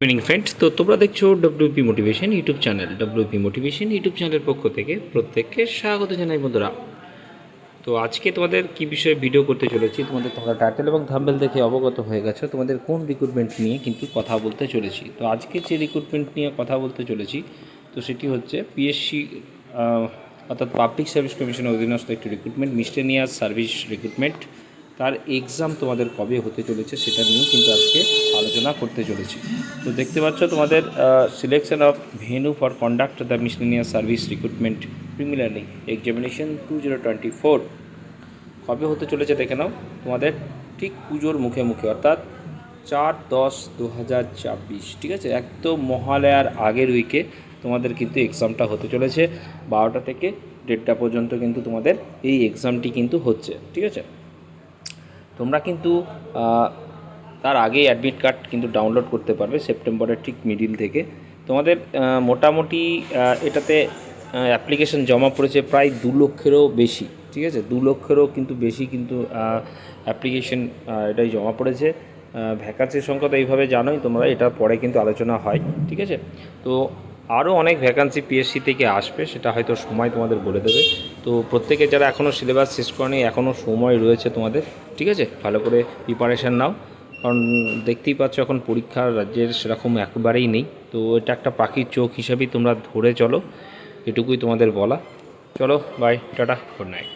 Evening friends, তো তোমরা দেখছো WP motivation YouTube channel. WP motivation YouTube চ্যানেলের পক্ষ থেকে প্রত্যেককে স্বাগত জানাই বন্ধুরা। তো আজকে তোমাদের কি বিষয়ে ভিডিও করতে চলেছি, তোমরা টাইটেল এবং থাম্বনেল দেখে অবগত হয়ে গেছো তোমাদের কোন রিক্রুটমেন্ট নিয়ে কিন্তু কথা বলতে চলেছি। তো আজকে যে রিক্রুটমেন্ট নিয়ে কথা বলতে চলেছি তো সেটি হচ্ছে পিএসসি অর্থাৎ পাবলিক সার্ভিস কমিশনের অধীনস্থ একটি রিক্রুটমেন্ট, মিসলেনিয়াস সার্ভিস রিক্রুটমেন্ট। তার এক্সাম তোমাদের কবে হতে চলেছে সেটা নিয়ে কিন্তু আজকে আলোচনা করতে চলেছি। তো দেখতে পাচ্ছ তোমাদের selection of venue for conduct the miscellaneous service recruitment preliminary examination 2024 কবে হতে চলেছে দেখে নাও। তোমাদের ঠিক পুজোর মুখে মুখে অর্থাৎ 4/10/2024, ঠিক আছে, একদম মহালয়ার আগের উইকে তোমাদের কিন্তু এক্সামটা হতে চলেছে। 12টা থেকে 1:30 পর্যন্ত কিন্তু তোমাদের এই এক্সামটি কিন্তু হচ্ছে, ঠিক আছে। তোমরা কিন্তু তার আগে অ্যাডমিট কার্ড কিন্তু ডাউনলোড করতে পারবে সেপ্টেম্বরের ঠিক মিডিল থেকে। তোমাদের মোটামুটি এটাতে অ্যাপ্লিকেশন জমা পড়েছে প্রায় 2 লক্ষেরও বেশি, ঠিক আছে, 2 লক্ষেরও কিন্তু বেশি কিন্তু অ্যাপ্লিকেশন এটাই জমা পড়েছে। ভ্যাকান্সির সংখ্যা তো এইভাবে জানোই তোমরা, এটা পরে কিন্তু আলোচনা হয়, ঠিক আছে। তো আরও অনেক ভ্যাকান্সি পিএসসি থেকে আসবে, সেটা হয়তো সময় তোমাদের বলে দেবে। তো প্রত্যেকে যারা এখনও সিলেবাস শেষ করেনি এখনও সময় রয়েছে তোমাদের, ঠিক আছে, ভালো করে প্রিপারেশান নাও। কারণ দেখতেই পাচ্ছ এখন পরীক্ষা রাজ্যের সেরকম একেবারেই নেই। তো এটা একটা পাখির চোখ হিসাবেই তোমরা ধরে চলো, এটুকুই তোমাদের বলা। চলো বাই, টাটা, গুড নাইট।